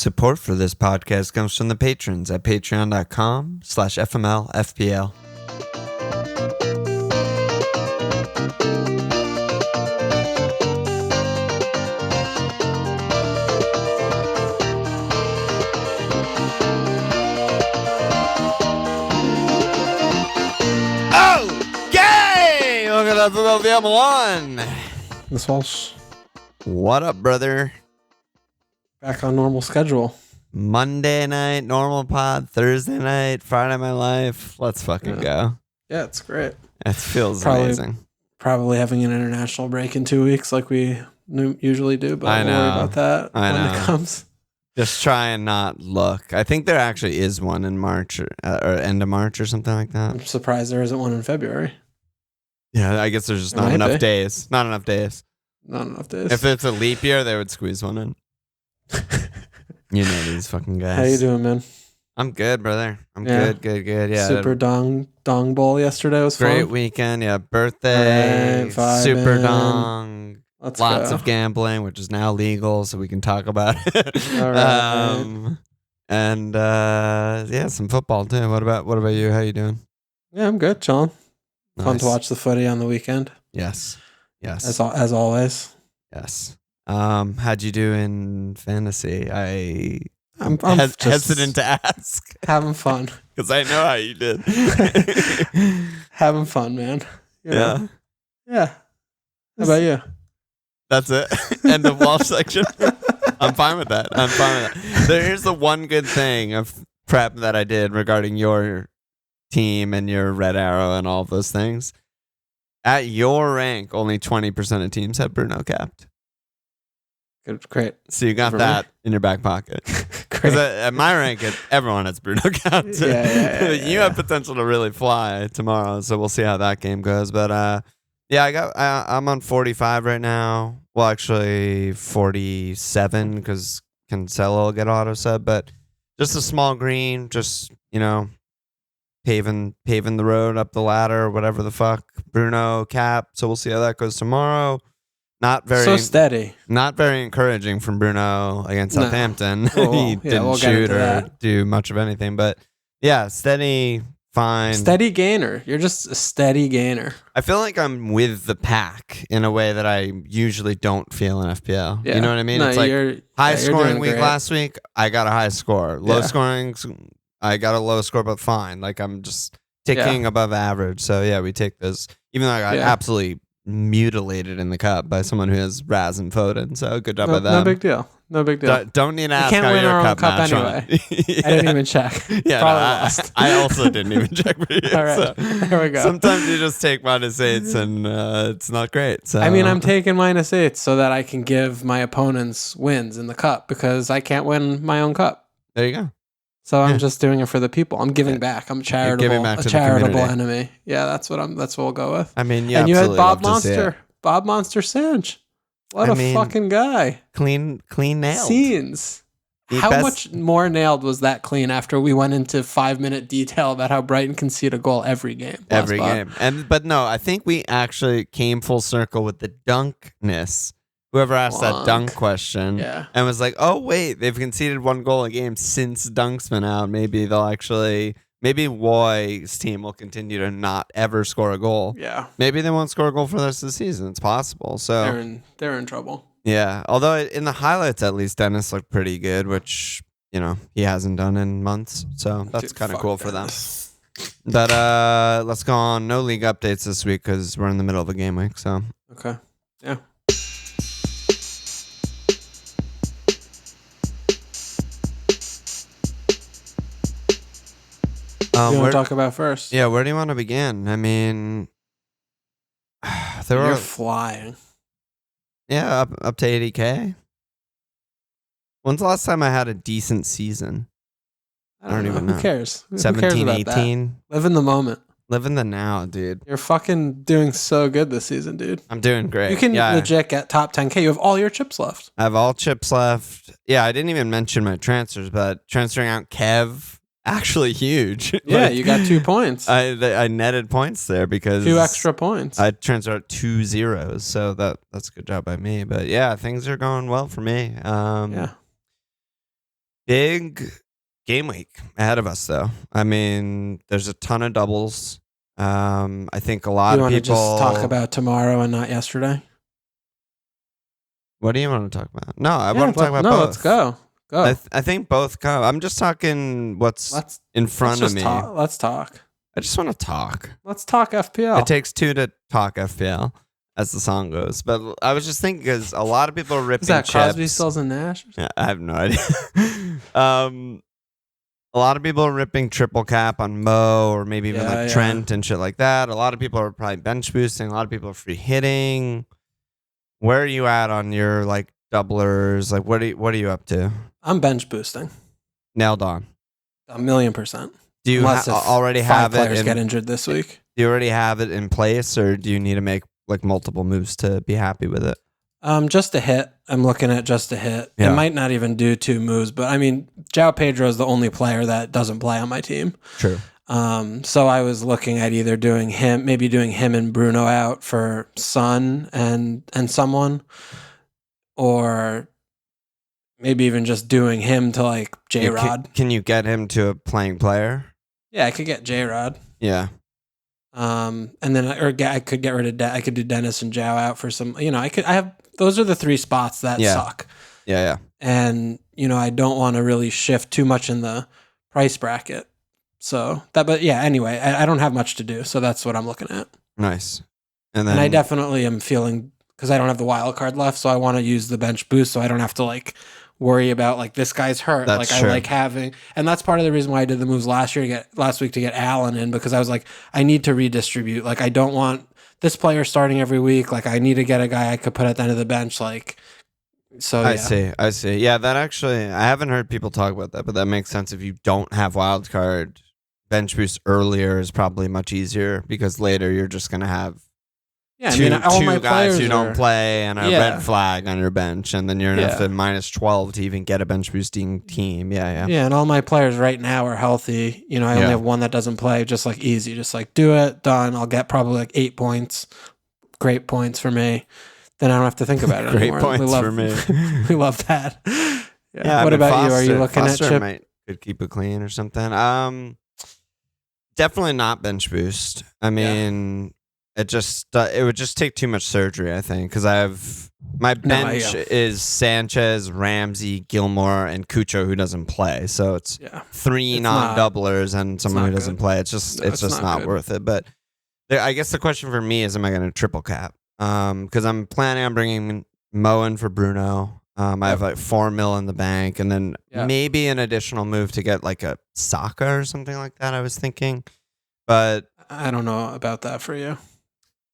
Support for this podcast comes from the patrons at patreon.com/FMLFPL. Okay! Look at that Philadelphia one. This Walsh. What up, brother? Back on normal schedule. Monday night, normal pod. Thursday night, Friday my life. Let's fucking go. Yeah, it's great. It feels amazing. Probably having an international break in 2 weeks like we usually do, but we'll worry about that when it comes. Just try and not look. I think there actually is one in March or end of March or something like that. I'm surprised there isn't one in February. Yeah, I guess there's just not enough days. Not enough days. Not enough days. If it's a leap year, they would squeeze one in. You know these fucking guys. How you doing, man? I'm good, brother. I'm good. Yeah. Super dong bowl yesterday was great fun. Weekend. Yeah, birthday. Super dong. Lots of gambling, which is now legal, so we can talk about it. All right. And yeah, some football too. What about you? How you doing? Yeah, I'm good, John. Nice. Fun to watch the footy on the weekend. Yes. As always. Yes. How'd you do in fantasy? I'm just hesitant to ask. Having fun. Because I know how you did. Having fun, man. Yeah. Yeah. How about you? That's it. End of Walsh section. I'm fine with that. Here's the one good thing of prep that I did regarding your team and your red arrow and all of those things. At your rank, only 20% of teams have Bruno capped. Good, great. So you got that in your back pocket. Because at my rank, everyone has Bruno capped. You have potential to really fly tomorrow, so we'll see how that game goes. But yeah, I'm on 45 right now. Well, actually 47 because Cancelo will get auto sub, but just a small green, just paving the road up the ladder, whatever the fuck. Bruno cap. So we'll see how that goes tomorrow. Not very so steady. Not very encouraging from Bruno against Southampton. He didn't shoot or do much of anything, but yeah, steady. Fine. Steady gainer. You're just a steady gainer. I feel like I'm with the pack in a way that I usually don't feel in FPL. Yeah. You know what I mean? No, it's like high scoring week last week, I got a high score. Low scoring, I got a low score, but fine. Like I'm just ticking above average. So yeah, we take this. Even though I got absolutely mutilated in the cup by someone who has Raz and Foden. So good job by them. No big deal. Don't need to ask can't how win your our cup own cup match anyway. went. I didn't even check. Yeah, lost. I also didn't even check for you. All right, there we go. Sometimes you just take -8s and it's not great. So I mean, I'm taking -8 so that I can give my opponents wins in the cup because I can't win my own cup. There you go. So I'm just doing it for the people. I'm giving back. I'm charitable. Giving back to a charitable the enemy. Yeah, that's what we'll go with. I mean, and you had Bob Monster. Bob Monster Sanch. What a fucking guy. Clean nailed. Scenes. How much more nailed was that clean after we went into 5-minute detail about how Brighton concede a goal every game? Every game. But no, I think we actually came full circle with the dunkness. Whoever asked that dunk question and was like, oh, wait, they've conceded 1 goal a game since Dunk's been out. Maybe maybe Woy's team will continue to not ever score a goal. Yeah. Maybe they won't score a goal for the rest of the season. It's possible. So they're in trouble. Yeah. Although in the highlights, at least, Dennis looked pretty good, which, he hasn't done in months. So that's kind of cool for them. But let's go on. No league updates this week because we're in the middle of a game week. So okay. Yeah. What do you want to talk about first? Yeah, where do you want to begin? I mean, you're flying. Yeah, up to 80K. When's the last time I had a decent season? I don't even know. Who cares? 17, 18. Live in the moment. Live in the now, dude. You're fucking doing so good this season, dude. I'm doing great. You can legit get top 10K. You have all your chips left. I have all chips left. Yeah, I didn't even mention my transfers, but transferring out Kev, actually huge. Yeah, you got 2 points. I netted points there because 2 extra points. I transferred out 2 zeros, so that's a good job by me. But yeah, things are going well for me. Yeah. Big game week ahead of us, though. I mean, there's a ton of doubles. I think a lot of people... You want to just talk about tomorrow and not yesterday? What do you want to talk about? No, I want to talk about both. Let's go. I think both go. I'm just talking what's in front of me. Let's talk. I just want to talk. Let's talk FPL. It takes two to talk FPL, as the song goes. But I was just thinking, because a lot of people are ripping chips. Is that Crosby, Stills, and Nash? Yeah, I have no idea. A lot of people are ripping triple cap on Mo, or maybe even Trent and shit like that. A lot of people are probably bench boosting. A lot of people are free hitting. Where are you at on your like doublers? Like, what are you up to? I'm bench boosting. Nailed on. 1,000,000%. Do you already have it? Players get injured this week. Do you already have it in place, or do you need to make like multiple moves to be happy with it? Just a hit. I'm looking at just a hit. Yeah. It might not even do 2 moves, but I mean, João Pedro is the only player that doesn't play on my team. True. So I was looking at either doing him and Bruno out for Son and someone, or maybe even just doing him to like J-Rod. Can you get him to a playing player? Yeah, I could get J-Rod. Yeah. And then I could get rid of I could do Dennis and João out for some. Those are the 3 spots that suck. Yeah. And I don't want to really shift too much in the price bracket. So anyway, I don't have much to do, so that's what I'm looking at. Nice. And I definitely am feeling, because I don't have the wild card left, so I want to use the bench boost so I don't have to like worry about like this guy's hurt. That's like true. I like having, and that's part of the reason why I did the moves last week to get Allen in, because I was like, I need to redistribute. Like I don't want this player starting every week. Like I need to get a guy I could put at the end of the bench. Like, so yeah. I see. Yeah, that actually, I haven't heard people talk about that, but that makes sense. If you don't have wild card, bench boost earlier is probably much easier, because later you're just going to have two guys who don't play and a red flag on your bench, and then you're going to have to minus 12 to even get a bench boosting team. Yeah, and all my players right now are healthy. I only have one that doesn't play. Just like easy, just like do it, done. I'll get probably like 8 points. Great points for me. Then I don't have to think about it anymore. Great points for me. We love that. What about you? Are you looking at Chip? Could keep it clean or something. Definitely not bench boost. I mean, it would just take too much surgery, I think, because I have my bench is Sanchez, Ramsey, Gilmore, and Cucho, who doesn't play. So it's 3 non-doublers and someone who doesn't play. It's just not worth it. But I guess the question for me is, am I going to triple cap? Because I'm planning on bringing Mo in for Bruno. I have like 4 mil in the bank, and then maybe an additional move to get like a Saka or something like that, I was thinking. But I don't know about that for you.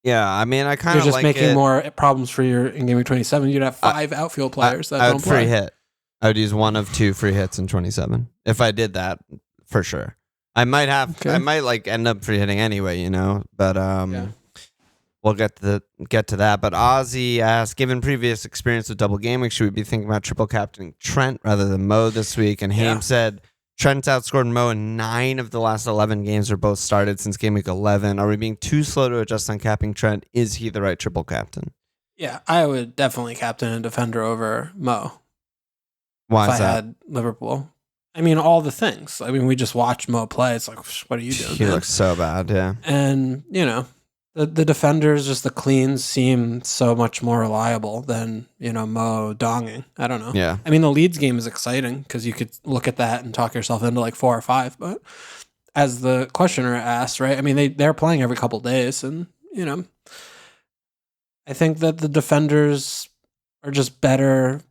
Yeah, I mean, I kind of You're just like making more problems for your in Gameweek 27. You'd have 5 outfield players that don't play. Free hit. I would use 1 of 2 free hits in 27. If I did that, for sure. I might like end up free hitting anyway, but we'll get to that. But Ozzy asked, given previous experience with double gaming, should we be thinking about triple captaining Trent rather than Mo this week? And Haim said, Trent's outscored Mo in 9 of the last 11 games are both started since game week 11. Are we being too slow to adjust on capping Trent? Is he the right triple captain? Yeah, I would definitely captain a defender over Mo. Why is that? If I had Liverpool. I mean, all the things. I mean, we just watched Mo play. It's like, what are you doing? He looks so bad, yeah. And, the defenders, just the cleans, seem so much more reliable than, Mo donging. I don't know. Yeah. I mean, the Leeds game is exciting because you could look at that and talk yourself into like 4 or 5. But as the questioner asked, right? I mean, they're playing every couple of days. And, I think that the defenders are just better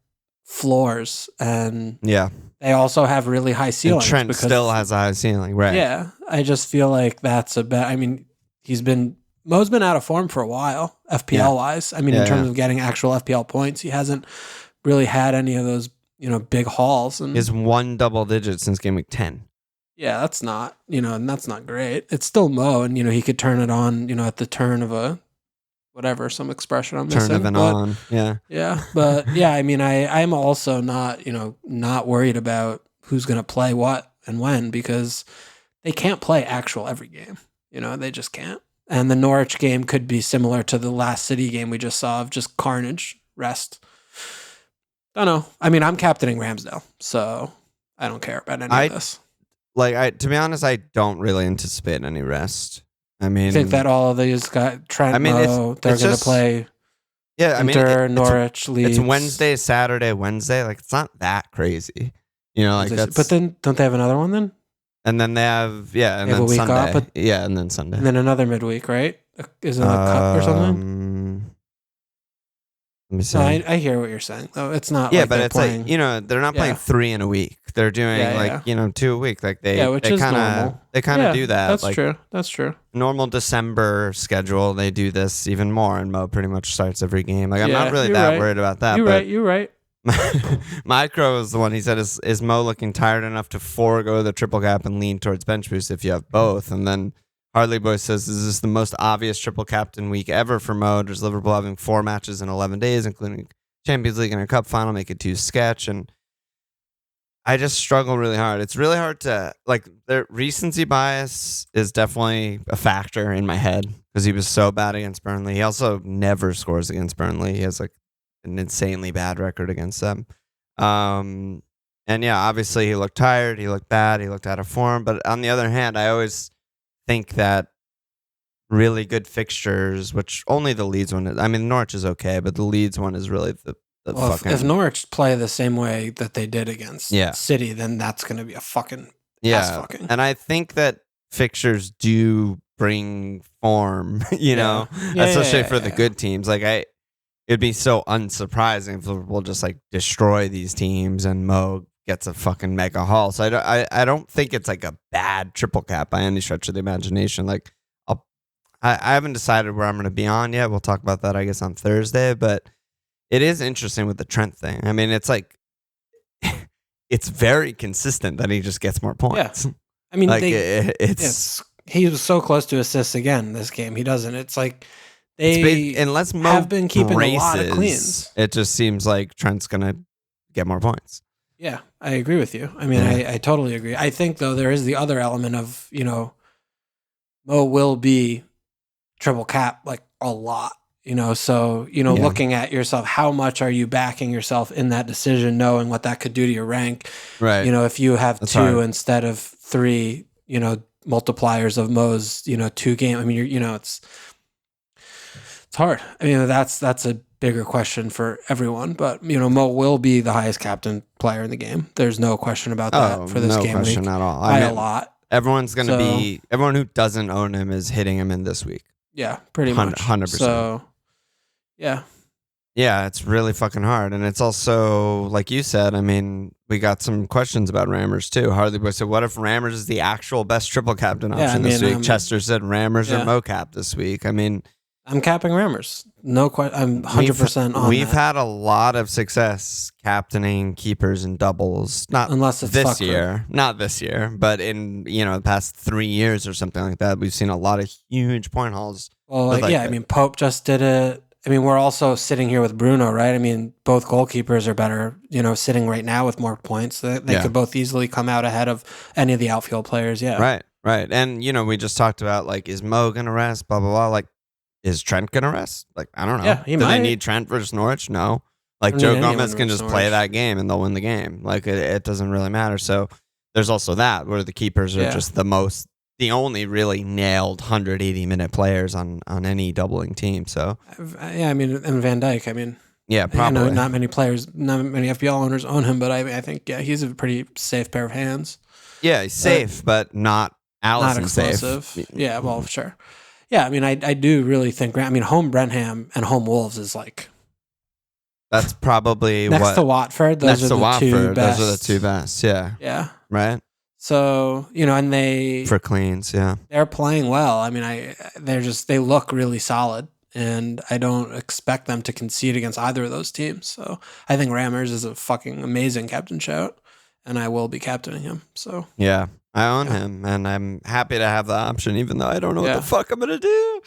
floors. And they also have really high ceilings. And Trent still has a high ceiling, right? Yeah. I just feel like that's I mean, Mo's been out of form for a while, FPL wise. I mean, in terms of getting actual FPL points, he hasn't really had any of those, big hauls. And he's won double digits since game week 10. Yeah, that's not, and that's not great. It's still Mo, and he could turn it on, at the turn of a whatever, some expression I'm missing. Turn of an on, yeah. Yeah, but yeah, I mean, I'm also not, not worried about who's going to play what and when, because they can't play actual every game. They just can't. And the Norwich game could be similar to the last City game we just saw of just carnage, rest. Don't know. I mean, I'm captaining Ramsdale, so I don't care about any of this. To be honest, I don't really anticipate any rest. I mean, I think that all of these guys, Trent, Mo, they're going to play. Yeah, I mean, Norwich, Leeds. It's Wednesday, Saturday, Wednesday. Like, it's not that crazy, that's. But then, don't they have another one then? And then they have and they have then a week Sunday, off, and then Sunday, and then another midweek, right? Isn't it a cup or something? Let me see. No, I hear what you're saying. Though it's not. Yeah, like but they're it's playing, they're not playing 3 in a week. They're doing 2 a week. Like which is normal. They kind of do that. That's true. That's true. Normal December schedule, they do this even more, and Mo pretty much starts every game. Like, I'm not really that worried about that. You're right. Micro is the one. He said, "Is Mo looking tired enough to forego the triple cap and lean towards bench boost if you have both?" And then Hardley Boy says, "Is this the most obvious triple captain week ever for Mo? Does Liverpool having 4 matches in 11 days, including Champions League and a cup final, make it too sketch?" And I just struggle really hard. It's really hard to the recency bias is definitely a factor in my head because he was so bad against Burnley. He also never scores against Burnley. He has an insanely bad record against them. And obviously he looked tired. He looked bad. He looked out of form. But on the other hand, I always think that really good fixtures, which only the Leeds one is. I mean, Norwich is okay, but the Leeds one is really the fucking. If Norwich play the same way that they did against City, then that's going to be a fucking ass fucking. And I think that fixtures do bring form, especially for the good teams. It'd be so unsurprising if Liverpool just destroy these teams and Mo gets a fucking mega haul. So I don't think it's a bad triple cap by any stretch of the imagination. I haven't decided where I'm going to be on yet. We'll talk about that, I guess, on Thursday. But it is interesting with the Trent thing. I mean, it's it's very consistent that he just gets more points. Yeah. I mean, he was so close to assists again this game. He doesn't. It's unless Mo have been keeping a lot of cleans. It just seems like Trent's going to get more points. Yeah, I agree with you. I mean, I totally agree. I think, though, there is the other element of, Mo will be triple cap a lot, so, looking at yourself, how much are you backing yourself in that decision, knowing what that could do to your rank? Right. If you have That's 2 hard. Instead of 3, multipliers of Mo's, 2 game. I mean, it's hard. I mean, that's a bigger question for everyone, but Mo will be the highest captain player in the game. There's no question about that for this game week. No question at all. By a lot. Everyone's going to be everyone who doesn't own him is hitting him in this week. Yeah, pretty much. 100%. So, yeah. Yeah, it's really fucking hard. And it's also, like you said, I mean, we got some questions about Rammers too. Harley Boy said, what if Rammers is the actual best triple captain option this week? Chester said Rammers or Mo cap this week. I mean, I'm capping Rammers. No question. I'm 100% on We've had a lot of success captaining keepers and doubles. Unless it's this year. Not this year, but in, the past 3 years or something like that, we've seen a lot of huge point hauls. Well, I mean, Pope just did it. I mean, we're also sitting here with Bruno, right? I mean, both goalkeepers are better, sitting right now with more points. They could both easily come out ahead of any of the outfield players, Right. And, we just talked about, is Mo going to rest, blah, blah, blah. Is Trent going to rest? I don't know. Yeah, Do they need Trent versus Norwich? No. Joe Gomez can just play that game and they'll win the game. It doesn't really matter. So there's also that where the keepers are just the only really nailed 180-minute players on any doubling team. So I mean, and Van Dijk. I mean, probably. I know not many FPL owners own him, but I think he's a pretty safe pair of hands. Yeah, he's safe, but not Alisson safe. Yeah, well, sure. Yeah, I mean, I do really think. I mean, home Brenham and home Wolves is that's probably next to Watford. Those are the two best. Yeah. Yeah. Right. So and they for cleans. Yeah. They're playing well. I mean, they look really solid, and I don't expect them to concede against either of those teams. So I think Rammers is a fucking amazing captain shout, and I will be captaining him. So yeah. I own him, and I'm happy to have the option, even though I don't know what the fuck I'm going to do.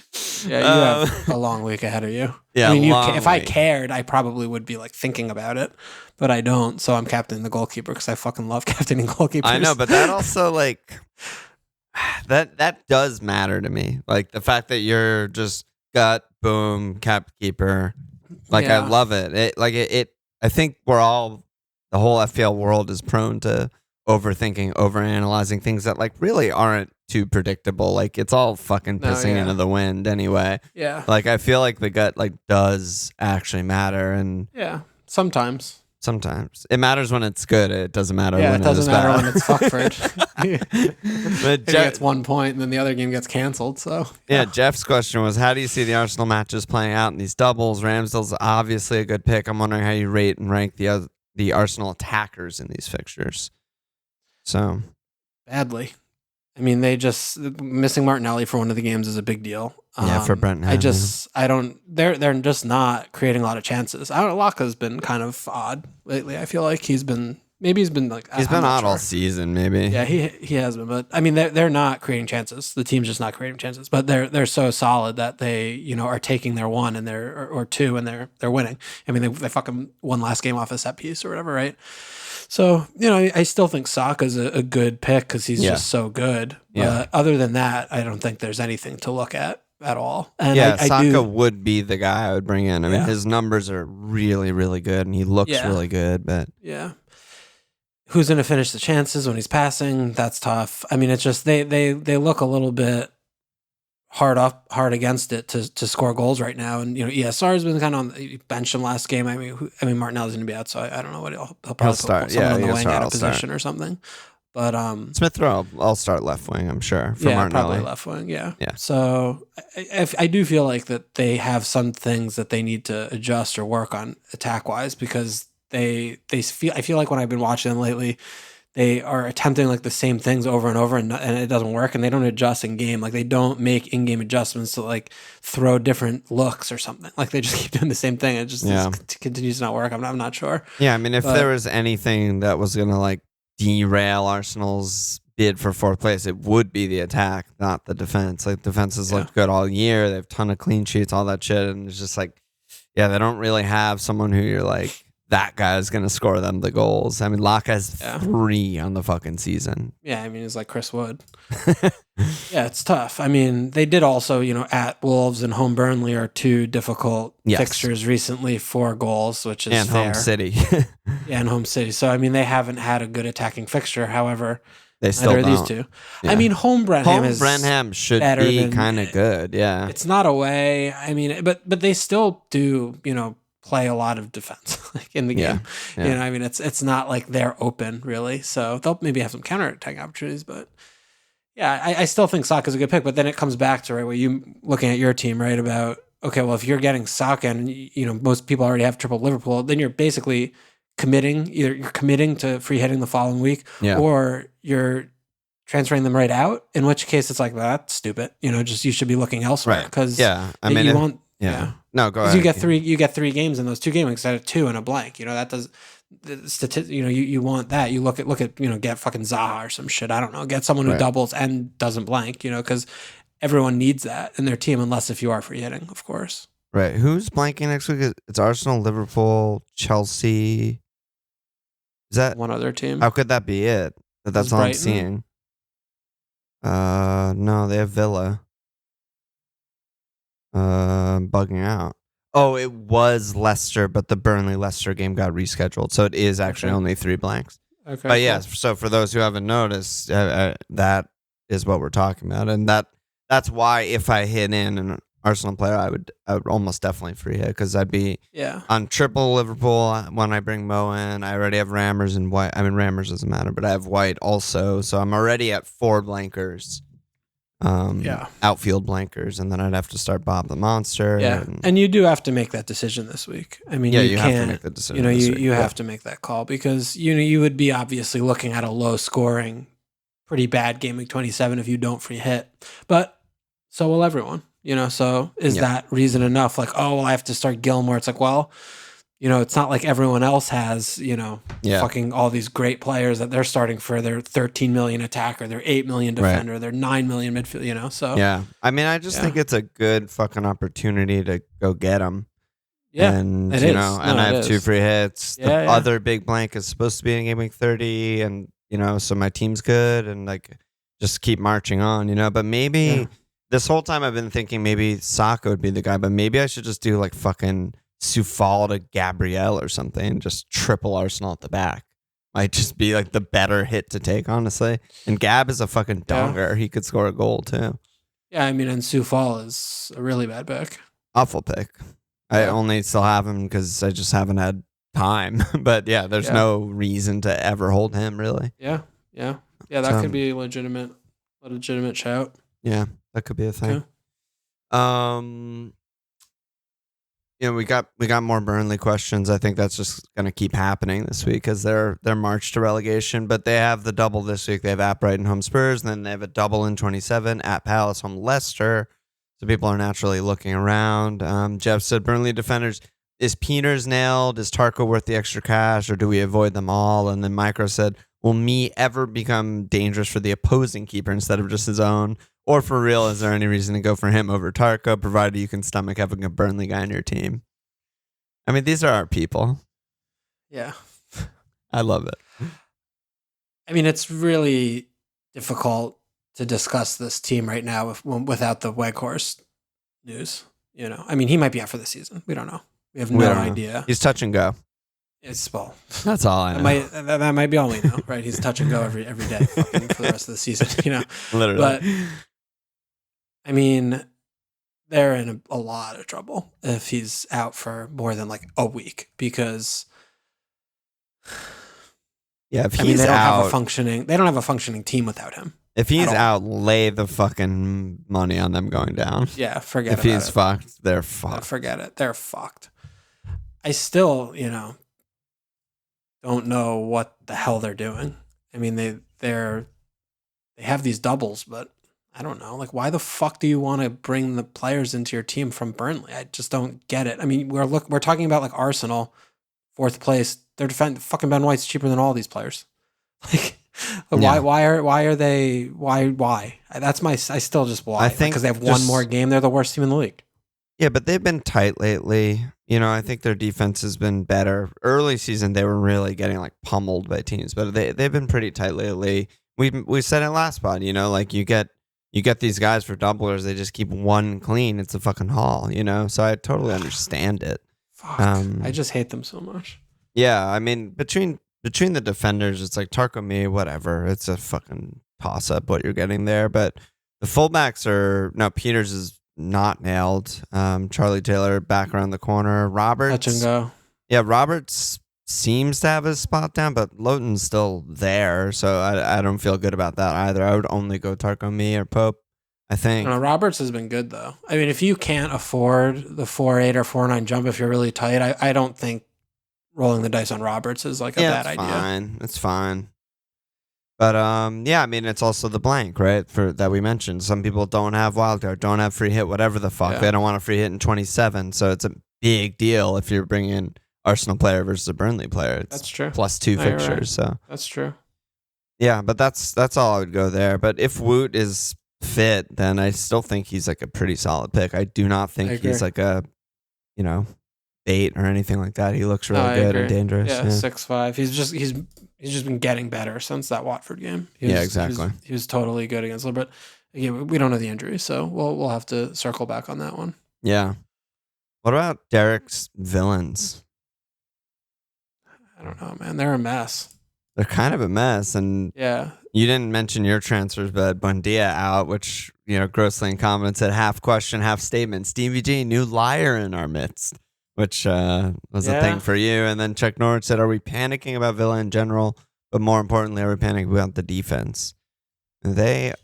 Yeah, you have a long week ahead of you. Yeah, I mean, if I cared, I probably would be thinking about it, but I don't, so I'm captaining the goalkeeper because I fucking love captaining goalkeepers. I know, but that also, that does matter to me. The fact that you're just gut, boom, cap keeper. I love it. I think the whole FPL world is prone to overthinking, overanalyzing things that like really aren't too predictable. Like it's all fucking pissing into the wind anyway. Yeah. Like I feel like the gut like does actually matter, and yeah, sometimes it matters when it's good. It doesn't matter. Yeah, when it doesn't matter when it's Fuckford. But He gets 1 point, and then the other game gets canceled. So yeah, Jeff's question was, how do you see the Arsenal matches playing out in these doubles? Ramsdale's obviously a good pick. I'm wondering how you rate and rank the Arsenal attackers in these fixtures. So badly. I mean, they just missing Martinelli for one of the games is a big deal. For Brent. I don't. They're just not creating a lot of chances. I don't know. Laka's been kind of odd lately. I feel like he's been like he's been odd all season. Maybe. Yeah, he has been. But I mean, they're not creating chances. The team's just not creating chances. But they're so solid that they are taking their one and or two and they're winning. I mean, they fucking won last game off a set piece or whatever, right? So, I still think Saka's a good pick because he's just so good. But other than that, I don't think there's anything to look at all. And Saka would be the guy I would bring in. I mean, his numbers are really, really good, and he looks really good. But who's going to finish the chances when he's passing? That's tough. I mean, it's just they look a little bit hard against it to score goals right now. And ESR has been kind of on bench him last game. I mean Martinelli's going to be out, so I don't know what he'll probably start. Someone on the wing out of position or something. But Smith Rowe, I'll start left wing, I'm sure, for Martinelli. Probably left wing. Yeah. So I do feel like that they have some things that they need to adjust or work on attack wise, because I feel like when I've been watching them lately, they are attempting like the same things over and over, and it doesn't work, and they don't adjust in game. Like they don't make in-game adjustments to like throw different looks or something. Like they just keep doing the same thing. It just continues to not work. I'm not sure. Yeah, I mean, if there was anything that was gonna like derail Arsenal's bid for fourth place, it would be the attack, not the defense. Like defense has looked good all year. They have a ton of clean sheets, all that shit, and it's just like, they don't really have someone who you're like, that guy's going to score them the goals. I mean, Laka has 3 on the fucking season. Yeah, I mean, it's like Chris Wood. Yeah, it's tough. I mean, they did also, at Wolves and home Burnley are 2 difficult fixtures recently, 4 goals, which is and fair. home City. And home City. So, I mean, they haven't had a good attacking fixture. However, they still don't. These 2. Yeah. I mean, home Brenham should be kind of good. Yeah. It's not away. I mean, but they still do, play a lot of defense in the game. Yeah. I mean, it's not like they're open really. So they'll maybe have some counterattack opportunities, but I still think Saka's a good pick. But then it comes back to what you looking at your team, right? About okay, well, if you're getting Saka and most people already have triple Liverpool, then you're basically committing. Either you're committing to free hitting the following week, or you're transferring them right out. In which case, it's like that's stupid. Just you should be looking elsewhere because you want. Yeah. No, go ahead. You get 3 games in those 2 games instead of 2 in a blank. That does you want that. You look at get fucking Zaha or some shit. I don't know. Get someone who doubles and doesn't blank, because everyone needs that in their team, unless if you are free hitting, of course. Right. Who's blanking next week? It's Arsenal, Liverpool, Chelsea. Is that one other team? How could that be it? That's all I'm seeing. No, they have Villa. Bugging out. Oh, it was Leicester, but the Burnley-Leicester game got rescheduled, so it is actually only 3 blanks. Okay. But yes, so for those who haven't noticed, that is what we're talking about, and that's why if I hit in an Arsenal player, I would almost definitely free hit because I'd be on triple Liverpool when I bring Mo in. I already have Rammers and White. I mean, Rammers doesn't matter, but I have White also, so I'm already at 4 blankers. Outfield blankers, and then I'd have to start Bob the Monster. Yeah, and you do have to make that decision this week. I mean, you have to make the decision. You have to make that call because you would be obviously looking at a low scoring, pretty bad game week 27 if you don't free hit. But so will everyone. So is that reason enough? Like, oh, well, I have to start Gilmore. It's like, well, it's not like everyone else has, fucking all these great players that they're starting for their 13 million attacker, their 8 million defender, their 9 million midfield, so. Yeah. I mean, I just think it's a good fucking opportunity to go get them. Yeah. And, and I have 2 free hits. The other big blank is supposed to be in game week 30. And, so my team's good and like just keep marching on, but maybe this whole time I've been thinking maybe Saka would be the guy, but maybe I should just do like fucking Soufal to Gabriel or something and just triple Arsenal at the back. might just be like the better hit to take, honestly. And Gab is a fucking donger. Yeah. He could score a goal too. Yeah, I mean, and Sioux Fall is a really bad pick. Awful pick. Yeah. I only still have him because I just haven't had time. But yeah, there's no reason to ever hold him, really. Yeah. That could be a legitimate shout. Yeah, that could be a thing. Okay. We got more Burnley questions. I think that's just going to keep happening this week because they're march to relegation. But they have the double this week. They have at Brighton, home Spurs, and then they have a double in 27 at Palace, home Leicester. So people are naturally looking around. Jeff said, Burnley defenders, is Peters nailed? Is Tarko worth the extra cash, or do we avoid them all? And then Micro said, will me ever become dangerous for the opposing keeper instead of just his own? Or for real, is there any reason to go for him over Tarko, provided you can stomach having a Burnley guy on your team? I mean, these are our people. Yeah. I love it. I mean, it's really difficult to discuss this team right now without the Weghorst news. I mean, he might be out for the season. We don't know. We have no idea. He's touch and go. It's well. That's all I know. That might be all we know, right? He's touch and go every day for the rest of the season. Literally. But I mean, they're in a lot of trouble if he's out for more than like a week because. Yeah, if he's they don't out, they don't have a functioning team without him. If he's out, lay the fucking money on them going down. Yeah, forget about it. If he's fucked, they're fucked. Forget it. They're fucked. I still, don't know what the hell they're doing. I mean, they have these doubles, but I don't know. Like, why the fuck do you want to bring the players into your team from Burnley? I just don't get it. I mean, we're talking about like Arsenal, 4th place. They're defending fucking Ben White's cheaper than all these players. Like. Why? That's I still just why. I think because they have one more game. They're the worst team in the league. Yeah, but they've been tight lately. I think their defense has been better. Early season, they were really getting like pummeled by teams, but they've been pretty tight lately. We said it last pod. Like you get these guys for doublers, they just keep one clean. It's a fucking haul. So I totally understand it. Fuck. I just hate them so much. Yeah, I mean between the defenders, it's like Tarko, me, whatever. It's a fucking toss-up what you're getting there. But the fullbacks Peters is not nailed. Charlie Taylor back around the corner. Roberts. Touch and go. Yeah, Roberts seems to have his spot down, but Loughton's still there. So I don't feel good about that either. I would only go Tarko, me, or Pope, I think. Roberts has been good, though. I mean, if you can't afford the 4.8 or 4.9 jump if you're really tight, I don't think rolling the dice on Roberts is like a bad idea. It's fine. But I mean, it's also the blank, right? That we mentioned. Some people don't have wildcard, don't have free hit, whatever the fuck. Yeah. They don't want a free hit in 27. So it's a big deal if you're bringing Arsenal player versus a Burnley player. It's that's true. +2 fixtures. Right. So that's true. Yeah, but that's all I would go there. But if Woot is fit, then I still think he's like a pretty solid pick. I do not think he's like a, bait or anything like that. He looks really good and dangerous. Yeah, 6'5". He's just been getting better since that Watford game. Exactly. He was totally good against Liverpool. But again, we don't know the injury, so we'll have to circle back on that one. Yeah. What about Derek's villains? I don't know, man. They're a mess. They're kind of a mess, and yeah. You didn't mention your transfers, but Buendia out, which grossly incompetent. Said half question, half statement. Stevie G, new liar in our midst. Which was a thing for you. And then Chuck Norris said, are we panicking about Villa in general? But more importantly, are we panicking about the defense? They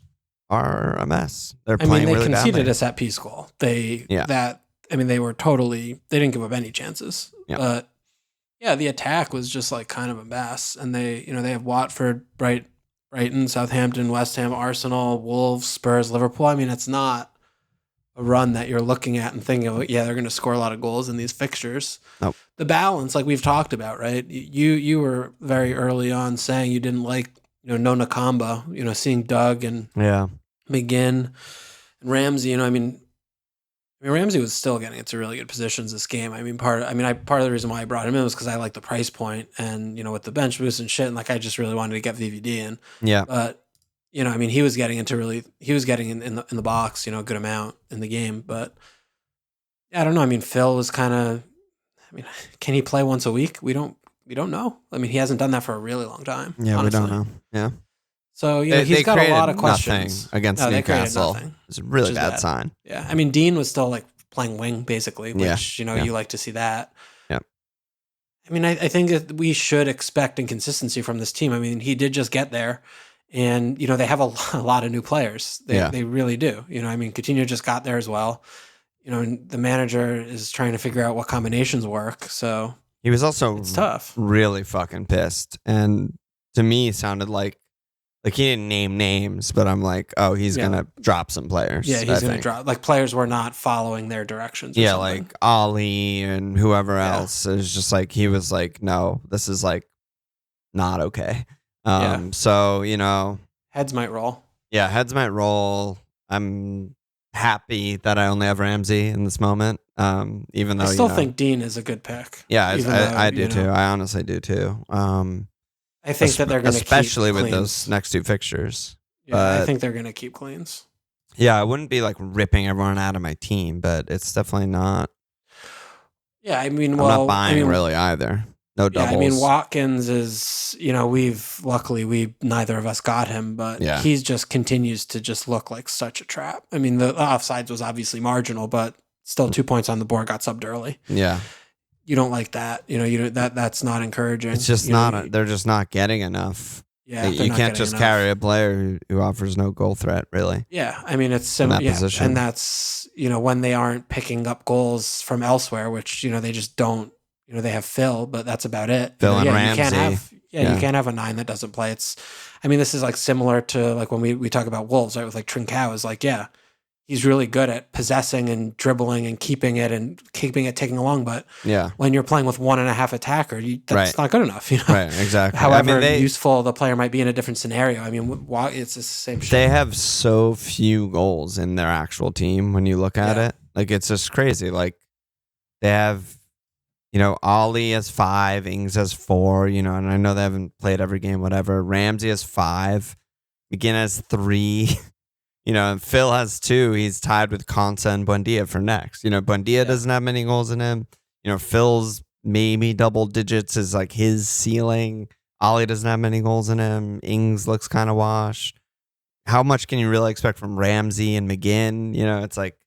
are a mess. They're playing really badly. They conceded us at Peace Goal. They were totally, they didn't give up any chances. Yeah. But the attack was just like kind of a mess. And they have Watford, Brighton, Southampton, West Ham, Arsenal, Wolves, Spurs, Liverpool. I mean, it's not a run that you're looking at and thinking, they're going to score a lot of goals in these fixtures. Nope. The balance, like we've talked about, right? You were very early on saying you didn't like, No Nakamba, seeing Doug and McGinn and Ramsey. Ramsey was still getting into really good positions this game. Part of the reason why I brought him in was because I like the price point and, with the bench boost and shit. And I just really wanted to get VVD in. Yeah. But he was getting in the box, a good amount in the game, but I don't know. Phil was kind of, can he play once a week? We don't we don't know. I mean, he hasn't done that for a really long time. Yeah, honestly. we don't know. Yeah. So, he's got a lot of questions. Nothing against Newcastle. It's a really bad sign. Yeah. I mean, Dean was still like playing wing basically, which, you like to see that. Yeah. I mean, I think that we should expect inconsistency from this team. I mean, he did just get there and, they have a lot of new players. They really do. I mean, Coutinho just got there as well. And the manager is trying to figure out what combinations work. So he was also it's tough. Really fucking pissed. And to me, it sounded like he didn't name names, but I'm like, oh, he's going to drop some players. Yeah, he's going to drop. Like players were not following their directions. Yeah, like Ollie and whoever else. It's just like, he was like, no, this is like not okay. So, heads might roll. Yeah, heads might roll. I'm happy that I only have Ramsey in this moment. Even though I still think Dean is a good pick. Yeah, I do too. I honestly do too. I think that they're going to keep especially with cleans. Those next two fixtures. Yeah, I think they're going to keep cleans. Yeah, I wouldn't be like ripping everyone out of my team, but it's definitely not. Yeah, I mean, I'm not buying really either. No doubles. Yeah, I mean, Watkins is, luckily neither of us got him, but he's just continues to just look like such a trap. I mean, the offsides was obviously marginal, but still 2 points on the board, got subbed early. Yeah. You don't like that. That's not encouraging. It's just they're just not getting enough. Yeah. You can't just carry a player who offers no goal threat, really. Yeah. I mean, it's similar. Yeah. And that's, when they aren't picking up goals from elsewhere, which, they just don't, they have Phil, but that's about it. Phil and Ramsey. You can't have a 9 that doesn't play. This is like similar to like when we talk about Wolves, right? With like Trincao is like, he's really good at possessing and dribbling and keeping it ticking along. But when you're playing with 1.5 attacker, that's not good enough. Right, exactly. However useful the player might be in a different scenario. I mean, it's the same shit. They have so few goals in their actual team when you look at it. Like, it's just crazy. Like, they have, Ollie has 5, Ings has 4, and I know they haven't played every game, whatever. Ramsey has 5, McGinn has 3. And Phil has 2. He's tied with Konsa and Buendia for next. Buendia doesn't have many goals in him. Phil's maybe double digits is like his ceiling. Ollie doesn't have many goals in him. Ings looks kind of washed. How much can you really expect from Ramsey and McGinn? It's like,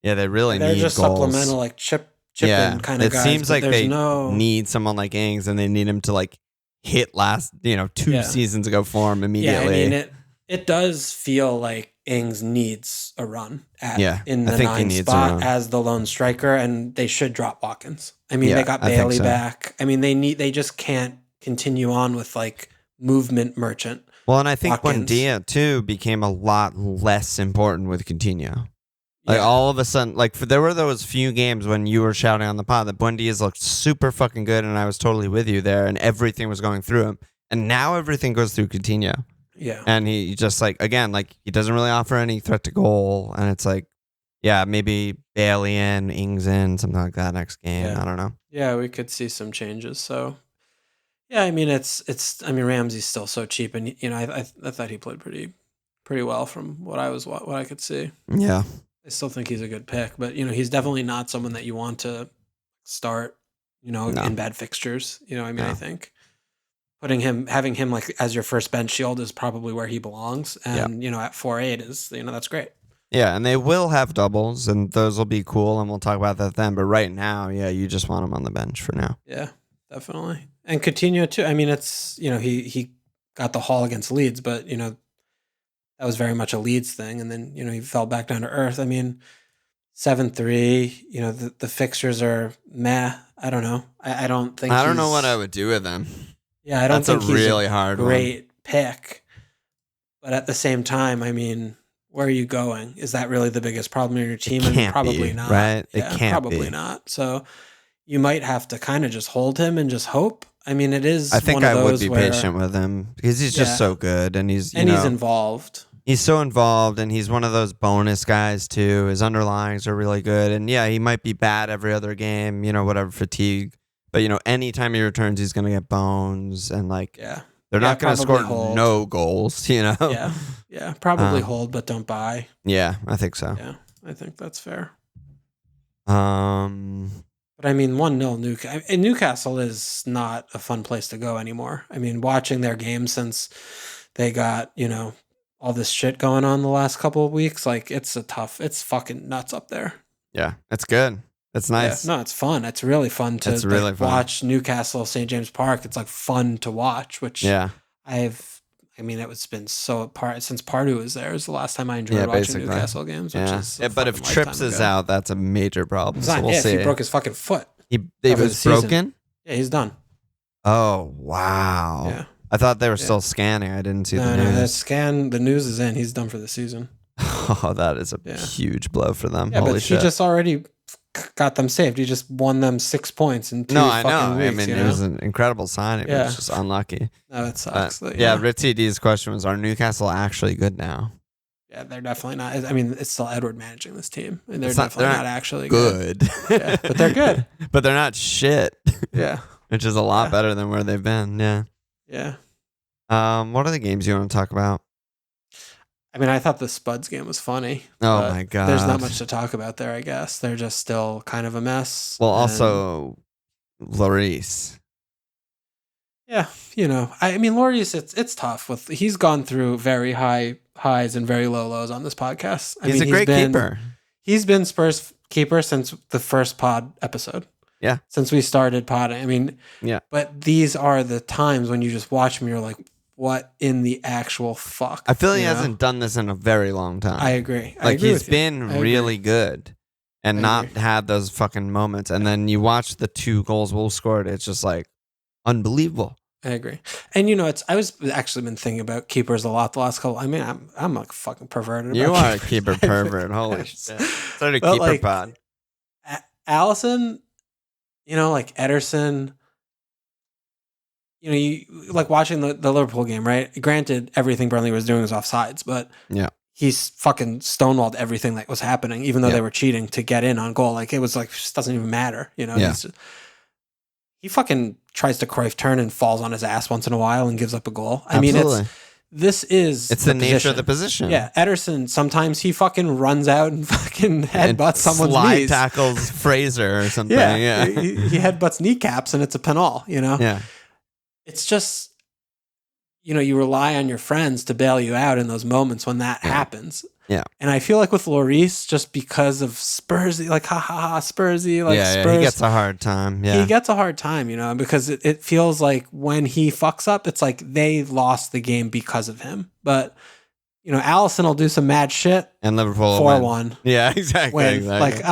they really need goals. They're just supplemental, like chip in kind of guys. It seems like they need someone like Ings, and they need him to like hit last, 2 seasons ago for him immediately. Yeah, I mean, it does feel like Ings needs a run in the 9 spot as the lone striker, and they should drop Watkins. I mean, they got Bailey back. I mean, they just can't continue on with like movement merchant. Well, and I think Buendia too became a lot less important with Coutinho. Like all of a sudden, like there were those few games when you were shouting on the pod that Buendia's looked super fucking good, and I was totally with you there, and everything was going through him, and now everything goes through Coutinho. Yeah. And he just he doesn't really offer any threat to goal. And it's like, maybe Bailey in, Ings in, something like that next game. Yeah. I don't know. Yeah, we could see some changes. So, I mean, Ramsey's still so cheap. And, I thought he played pretty well from what I could see. Yeah. I still think he's a good pick. But, he's definitely not someone that you want to start, in bad fixtures. I think. Having him like as your first bench shield is probably where he belongs, and at 4.8 is that's great. Yeah, and they will have doubles, and those will be cool, and we'll talk about that then. But right now, you just want him on the bench for now. Yeah, definitely. And Coutinho too. I mean, it's he got the haul against Leeds, but that was very much a Leeds thing, and then he fell back down to earth. I mean, 7-3. The fixtures are meh. I don't know. I don't think. I don't know what I would do with them. Yeah, I don't think he's really hard great pick. But at the same time, I mean, where are you going? Is that really the biggest problem in your team? And probably not. Right? It can't probably not. So you might have to kind of just hold him and just hope. I mean, it is. I think I would be patient with him because he's just so good, and he's he's involved. He's so involved, and he's one of those bonus guys too. His underlyings are really good, and he might be bad every other game. Whatever fatigue. But, anytime he returns, he's going to get bones. And, they're not going to score no goals, Yeah, probably hold, but don't buy. Yeah, I think so. Yeah, I think that's fair. But But I mean, 1-0 Newcastle. And Newcastle is not a fun place to go anymore. I mean, watching their game since they got, all this shit going on the last couple of weeks, like it's fucking nuts up there. Yeah, it's good. It's nice. Yeah, no, it's fun. It's really fun to watch Newcastle, St. James Park. It's like fun to watch, which it's been so since Pardew was there. It was the last time I enjoyed watching Newcastle games. Which is but if Trips is out, that's a major problem. So we'll see. He broke his fucking foot. He was broken? Yeah, he's done. Oh, wow. Yeah. I thought they were still scanning. I didn't see the news. The news is in. He's done for the season. Oh, that is a huge blow for them. Yeah, Holy but shit. he just already got them saved. He just won them 6 points in 2 fucking weeks. I mean, it was an incredible signing. It was just unlucky. No, it sucks. Rick TD's question was, are Newcastle actually good now? Yeah, they're definitely not. I mean, it's still Edward managing this team. And they're definitely not actually good. Yeah, but they're good. But they're not shit. Yeah. Which is a lot better than where they've been. Yeah. Yeah. What are the games you want to talk about? I mean, I thought the Spuds game was funny. Oh my God. There's not much to talk about there, I guess. They're just still kind of a mess. Well, also Lloris. Yeah, I mean, Lloris, it's tough. He's gone through very high highs and very low lows on this podcast. He's a great keeper. He's been Spurs keeper since the first pod episode. Yeah. Since we started podding. I mean, but these are the times when you just watch him, you're like, what in the actual fuck? I feel he hasn't done this in a very long time. I agree. He's been really good and not had those fucking moments. And then you watch the 2 goals Wolves scored. It's just like unbelievable. I agree. And I was actually been thinking about keepers a lot the last couple. I mean, I'm like fucking perverted. You are a keeper pervert. Holy shit. Start a keeper pod. Allison, like Ederson, you like watching the Liverpool game, right? Granted, everything Burnley was doing was offsides, but he's fucking stonewalled everything that was happening, even though they were cheating to get in on goal. Like it was like, just doesn't even matter, He fucking tries to Cruyff turn and falls on his ass once in a while and gives up a goal. I mean, it's the nature of the position. Yeah, Ederson, sometimes he fucking runs out and fucking headbutts someone's knees. Tackles Fraser or something. Yeah. He headbutts kneecaps and it's a penal, Yeah. It's just, you rely on your friends to bail you out in those moments when that happens. Yeah. And I feel like with Lloris, just because of Spursy, like, Spursy, like Spurs. He gets a hard time. Yeah. He gets a hard time, because it feels like when he fucks up, it's like they lost the game because of him. But, Allison will do some mad shit. And Liverpool 4-1. Yeah, exactly. Like,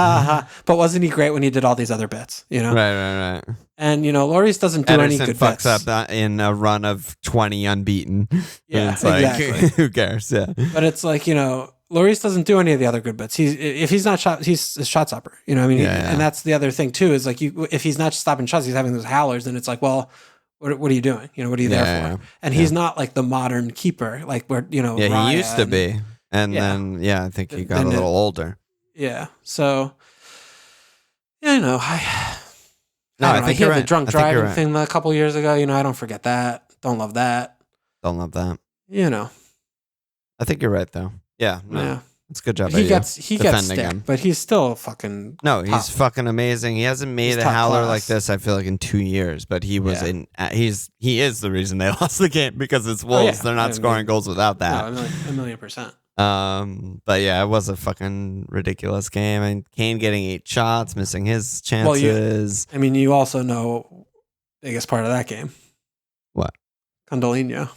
but wasn't he great when he did all these other bits, Right. And, Lloris doesn't do any good fucks bits. up in a run of 20 unbeaten. Yeah, it's like, exactly. Who cares? Yeah. But it's like, Lloris doesn't do any of the other good bits. If he's not shot, he's a shot stopper. And that's the other thing too, is like if he's not stopping shots, he's having those howlers, and it's like, well, what are you doing? What are you there for? And he's not like the modern keeper, like where Yeah, Raya he used to be, and then I think he got a little older. Yeah, so I think he you're had the right. drunk driving thing a couple years ago. I don't forget that. Don't love that. Don't love that. I think you're right though. Yeah, it's a good job. He gets stick, but he's still fucking. No, he's fucking amazing. He hasn't made a howler like this, I feel like, in 2 years. But he was he is the reason they lost the game, because it's Wolves. They're not scoring goals without that. No, a million percent. But yeah, it was a fucking ridiculous game. And Kane getting 8 shots, missing his chances. Well, you also know biggest part of that game. What? Condolinho.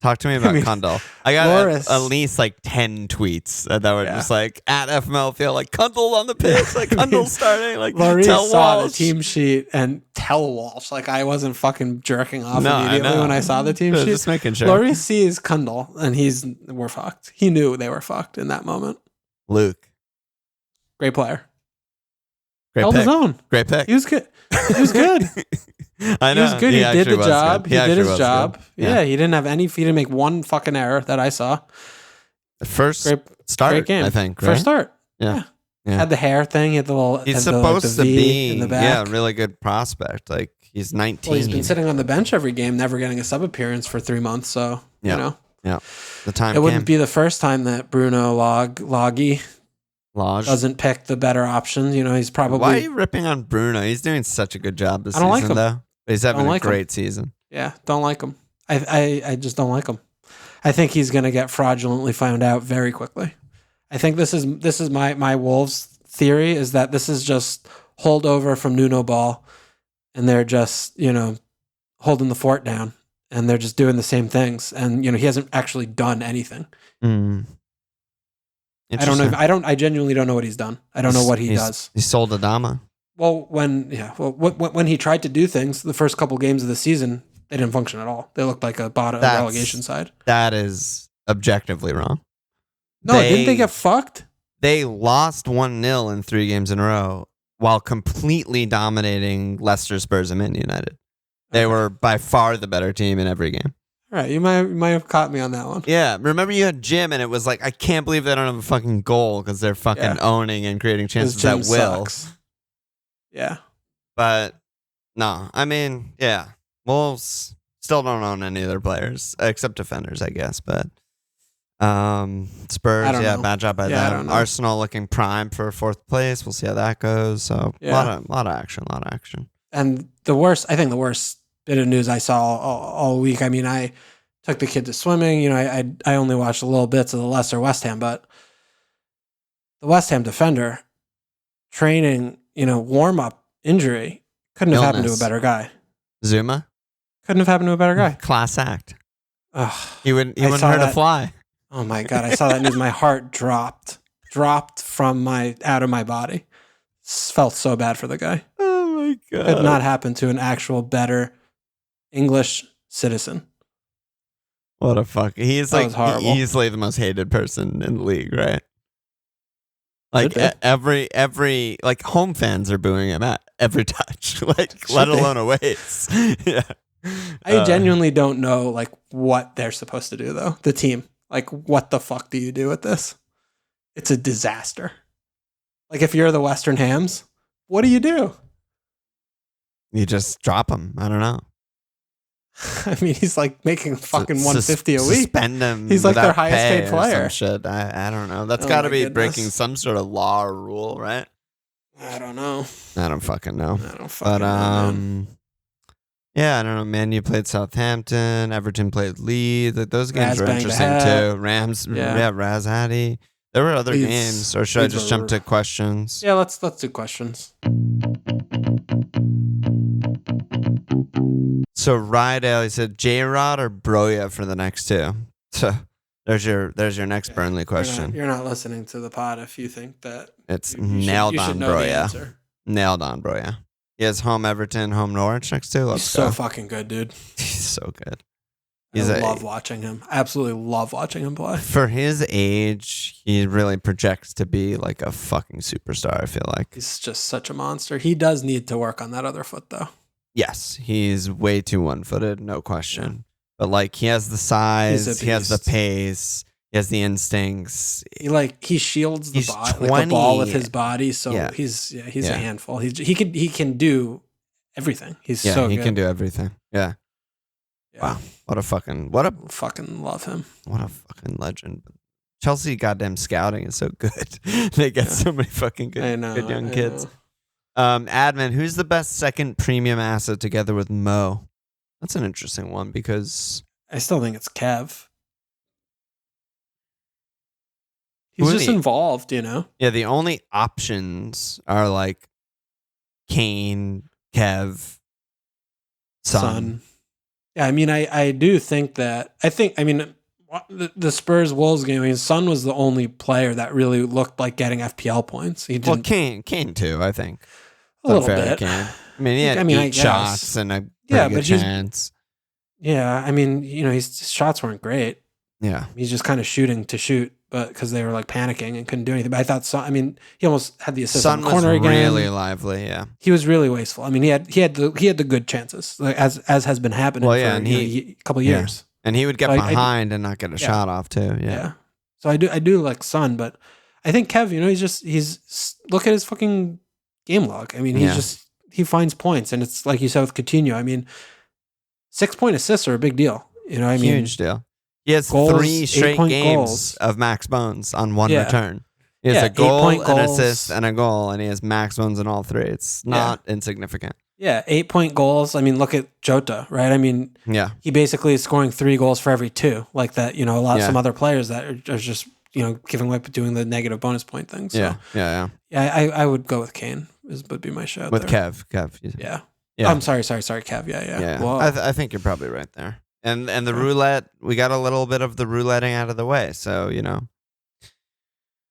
Talk to me about Kundal. I got at least like 10 tweets that were just like at FML like Kundal on the pitch, like Kundal starting, like Lloris tell saw Walsh. the team sheet and tell Walsh. Like I wasn't fucking jerking off immediately when I saw the team sheet. Just making sure. Lloris sees Kundal and we're fucked. He knew they were fucked in that moment. Luke. Great player. Held his own. Great pick. He was good. He was good. I know. He was good. He did the job. He did his job. Yeah, he didn't make one fucking error that I saw. First start, great game. I think. Right? First start. Yeah. Had the hair thing. He had the little. He's supposed to be in the back. really good prospect. Like he's 19. Well, he's been sitting on the bench every game, never getting a sub appearance for 3 months. So Yeah, the time. It wouldn't be the first time that Bruno Loggy Lodge doesn't pick the better options. He's probably. Why are you ripping on Bruno? He's doing such a good job this I don't season, like him. though. He's having a great him. season. Yeah, don't like him. I just don't like him. I think he's going to get fraudulently found out very quickly. I think this is my Wolves theory is that this is just holdover from Nuno Ball, and they're just holding the fort down, and they're just doing the same things, and he hasn't actually done anything. I don't know. I genuinely don't know what he's done. I don't know what he does. He sold Adama. Well, when he tried to do things, the first couple games of the season, they didn't function at all. They looked like a bottom relegation side. That is objectively wrong. No, didn't they get fucked? They lost 1-0 in 3 games in a row while completely dominating Leicester, Spurs, and Man United. They were by far the better team in every game. All right, you might have caught me on that one. Yeah, remember you had Jim, and it was like, I can't believe they don't have a fucking goal because they're fucking owning and creating chances at will. Sucks. Yeah. But, no, I mean, yeah. Wolves still don't own any of their players, except defenders, I guess. But Spurs, bad job by them. Arsenal looking prime for 4th place. We'll see how that goes. So, a lot of action. And I think the worst bit of news I saw all week. I mean, I took the kid to swimming. I only watched a little bits of the Leicester West Ham, but the West Ham defender training, warm up injury couldn't have happened to a better guy. Zuma couldn't have happened to a better guy. Class act. Ugh, he wouldn't hurt a fly. Oh my God! I saw that news. My heart dropped from out of my body. Felt so bad for the guy. Oh my God! Could not happen to an actual better English citizen. What a fuck! He's like horrible. easily the most hated person in the league, right? Like every like home fans are booing him at every touch, like let alone away. Yeah. I genuinely don't know like what they're supposed to do though. The team, like, what the fuck do you do with this? It's a disaster. Like, if you're the Western Hams, what do? You just drop him. I don't know. I mean, he's like making fucking $150 a week. Suspend him. He's like their highest paid player. Shit. I don't know. That's got to be breaking some sort of law or rule, right? I don't know. I don't fucking know. Man. Yeah, I don't know. Man, you played Southampton. Everton played Leeds. Like, those games were interesting too. Rams, Raz Hattie. There were other games, or should I just jump to questions? Yeah, let's do questions. So Rydale, he said J-Rod or Broya for the next 2. So there's your next Burnley question. You're not listening to the pod if you think that it's nailed on Broya. Nailed on Broya. He has home Everton, home Norwich next 2. He's so fucking good, dude. He's so good. I love watching him. Absolutely love watching him play. For his age, he really projects to be like a fucking superstar, I feel like. He's just such a monster. He does need to work on that other foot, though. Yes, he's way too one-footed, no question. Yeah. But like, he has the size, he has the pace, he has the instincts. He shields the ball with his body, so he's a handful. He can do everything. He's so good. He can do everything. Yeah. Wow. What a fucking love him. What a fucking legend. Chelsea goddamn scouting is so good. They get so many fucking good young kids. Admin, who's the best second premium asset together with Mo? That's an interesting one because I still think it's Kev. He's just involved, Yeah, the only options are like Kane, Kev, Son. Yeah, I mean, I do think that. The Spurs Wolves game, Son was the only player that really looked like getting FPL points. Kane too, I think. A little bit. Kane. I mean, he had 8 shots and a pretty good chance. Yeah, I mean, his shots weren't great. Yeah. He's just kind of shooting to shoot, but because they were like panicking and couldn't do anything. But I thought Son, he almost had the assist on the corner again. Son was really lively, yeah. He was really wasteful. I mean, he had the good chances, like, as has been happening for a couple of years. And he would get behind and not get a shot off too. Yeah. So I do like Son, but I think Kev, he's look at his fucking game log. I mean, he finds points, and it's like you said with Coutinho. I mean, 6-point assists are a big deal. Huge deal. He has goals, 3 straight games of max bones on 1 return. He has a goal, 8-point an goals. assist, and a goal, and he has max wins in all three. It's not insignificant. Yeah, 8-point goals. I mean, look at Jota, right? I mean, he basically is scoring 3 goals for every 2, like that. You know, some other players that are just giving away, doing the negative bonus point thing. So, yeah. I would go with Kane. Would be my shout with there. Kev. Yeah. Oh, I'm sorry, Kev. Yeah. Well, I think you're probably right there. And the roulette, we got a little bit of the rouletting out of the way, so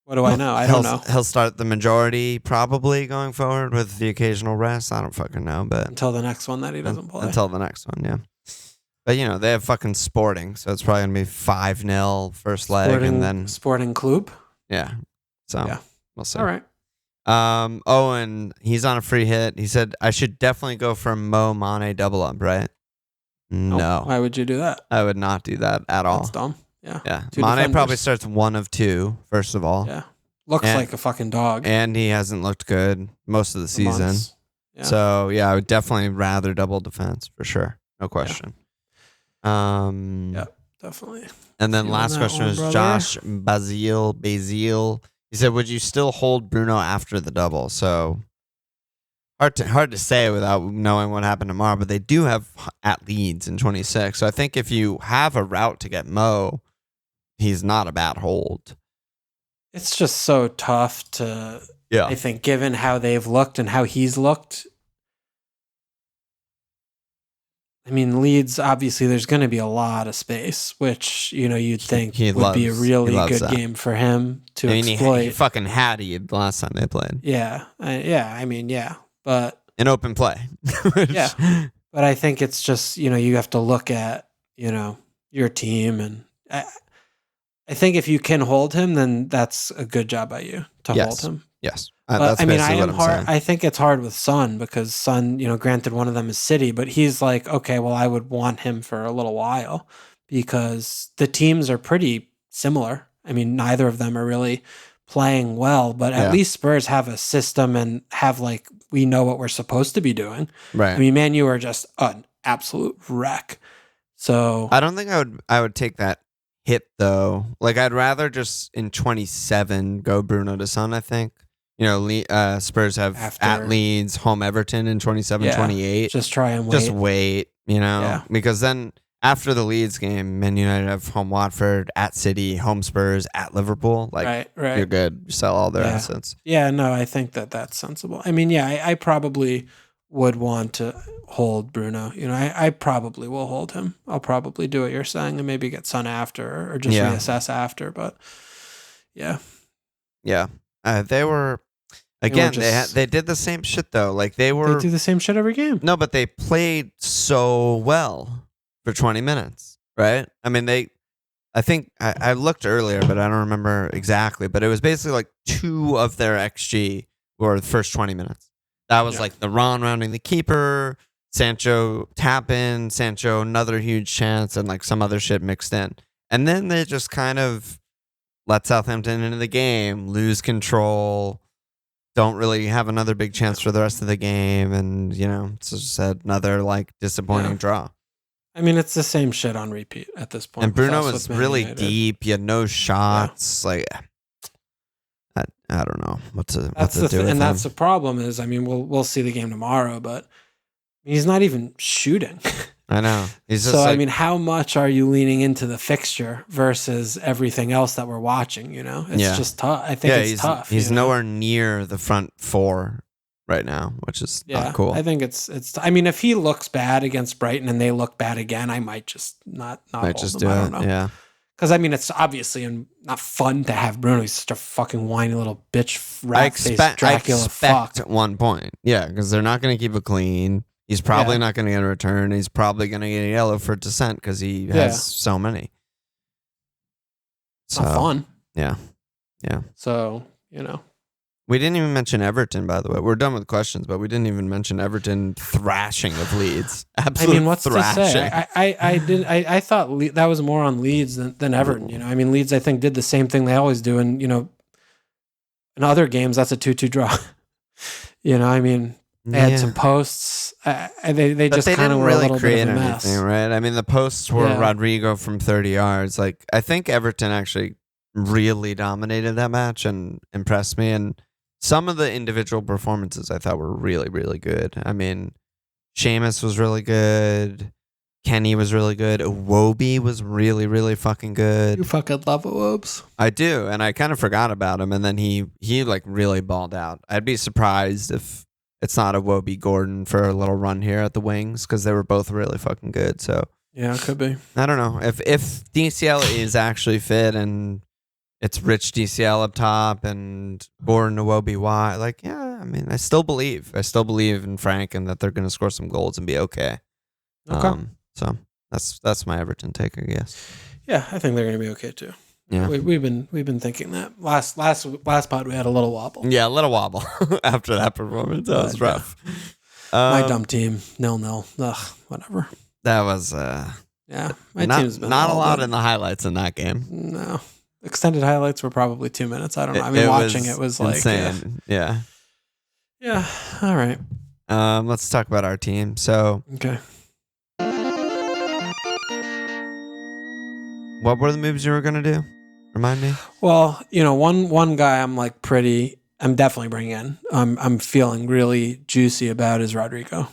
What do I know? I don't know. He'll start the majority probably going forward with the occasional rest. I don't fucking know, but until the next one that he doesn't play. Until the next one, yeah. But they have fucking Sporting, so it's probably gonna be 5-0 first leg, and then Sporting Club. Yeah. So we'll see. All right. And he's on a free hit. He said I should definitely go for Mo Mane double up, right? No. Why would you do that? I would not do that at all. That's dumb. Yeah. Yeah. Mane probably starts 1 of 2, first of all. Yeah. Looks like a fucking dog. And he hasn't looked good most of the season. Yeah. So, I would definitely rather double defense for sure. No question. Yeah, definitely. And then last question is Josh Bazil. He said, would you still hold Bruno after the double? So hard to say without knowing what happened tomorrow, but they do have at Leeds in 26. So I think if you have a route to get Mo, he's not a bad hold. It's just so tough to, I think, given how they've looked and how he's looked. I mean, Leeds, obviously, there's going to be a lot of space, which, you'd think would be a really good game for him to exploit. He fucking had the last time they played. Yeah. But an open play. But I think it's just, you have to look at, your team. And I think if you can hold him, then that's a good job by you to hold him. Yes. But I mean, I think it's hard with Son because Son, granted one of them is City, but he's like, okay, well, I would want him for a little while because the teams are pretty similar. I mean, neither of them are really playing well, but at least Spurs have a system and have we know what we're supposed to be doing. Right. I mean, Man U are just an absolute wreck. So I don't think I would take that hit though. I'd rather just in 27 go Bruno to Son, I think. Spurs have at Leeds, home Everton in 27-28. Just try and wait. Just wait, because then after the Leeds game, Man United have home Watford, at City, home Spurs, at Liverpool. Right. You're good. You sell all their assets. Yeah, no, I think that's sensible. I mean, I probably would want to hold Bruno. I probably will hold him. I'll probably do what you're saying and maybe get Son after or just reassess after. But yeah. They were... Again, they did the same shit though. They do the same shit every game. No, but they played so well for 20 minutes, right? I mean, I think I looked earlier, but I don't remember exactly. But it was basically 2 of their XG were the first 20 minutes. That was the Ron rounding the keeper, Sancho tap in, Sancho another huge chance, and some other shit mixed in. And then they just kind of let Southampton into the game, lose control. Don't really have another big chance for the rest of the game, and it's just another disappointing draw. I mean, it's the same shit on repeat at this point. And Bruno was really deep. He had no shots. I don't know what to do with him. That's the problem. Is we'll see the game tomorrow, but he's not even shooting. I know. He's just so how much are you leaning into the fixture versus everything else that we're watching? It's just tough. I think it's tough. He's nowhere near the front 4 right now, which is not cool. I think it's. I mean, if he looks bad against Brighton and they look bad again, I might just not hold just him. do I it. don't know. Because it's obviously not fun to have Bruno. He's such a fucking whiny little bitch, rat-faced Dracula fuck. At one point, because they're not going to keep it clean. He's probably not going to get a return. He's probably going to get a yellow for dissent because he has so many. It's not fun. Yeah. So, We didn't even mention Everton, by the way. We're done with questions, but we didn't even mention Everton thrashing of Leeds. Absolute what's thrashing. to say? I thought that was more on Leeds than Everton. Leeds, I think, did the same thing they always do. And, in other games, that's a 2-2 draw. They had some posts. They just kind of were really a little bit of a mess. Anything, right? The posts were Rodrigo from 30 yards. I think Everton actually really dominated that match and impressed me. And some of the individual performances I thought were really, really good. I mean, Seamus was really good. Kenny was really good. Iwobi was really, really fucking good. You fucking love Iwobes. I do, and I kind of forgot about him, and then he like really balled out. I'd be surprised if it's not Iwobi Gordon for a little run here at the wings, because they were both really fucking good. So yeah, it could be. I don't know if DCL is actually fit and it's Rich DCL up top and Gordon Iwobi wide. Like, yeah, I mean, I still believe in Frank and that they're going to score some goals and be okay. Okay. So that's my Everton take, I guess. Yeah, I think they're going to be okay too. Yeah, we've been thinking that. Last pod we had a little wobble. Yeah, a little wobble after that performance. That was rough. My dumb team 0-0. Ugh, whatever. That was yeah. My team's been not a lot in the highlights in that game. No, extended highlights were probably 2 minutes. I don't know. I mean, watching it was like insane. Yeah. All right. Let's talk about our team. So okay. What were the moves you were gonna do? Remind me. Well, one guy I'm definitely bringing in. I'm feeling really juicy about is Rodrigo.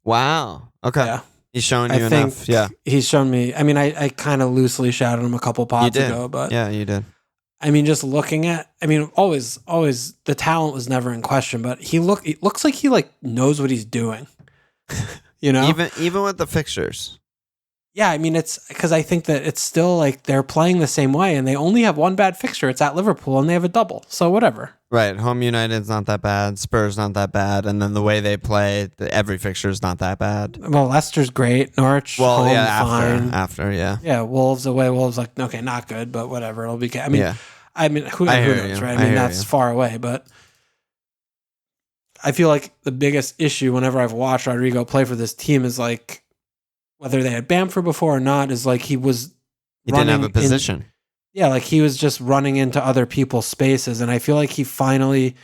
Wow. Okay. Yeah. He's showing you enough. Yeah. He's shown me. I mean, I kind of loosely shouted him a couple pods ago, but yeah, you did. I mean, just looking at, always the talent was never in question, but he looks like he like knows what he's doing. Even with the fixtures. Yeah, I mean, it's because I think that it's still like they're playing the same way and they only have one bad fixture. It's at Liverpool and they have a double. So whatever. Right. Home United's not that bad. Spurs not that bad. And then the way they play, every fixture is not that bad. Well, Leicester's great. Norwich, home, fine. After, yeah. Yeah, Wolves away. Wolves like, okay, not good, but whatever. It'll be, who knows, right? That's far away, but I feel like the biggest issue whenever I've watched Rodrigo play for this team is like, whether they had Bamford before or not, is like he didn't have a position. Like he was just running into other people's spaces, and I feel like he finally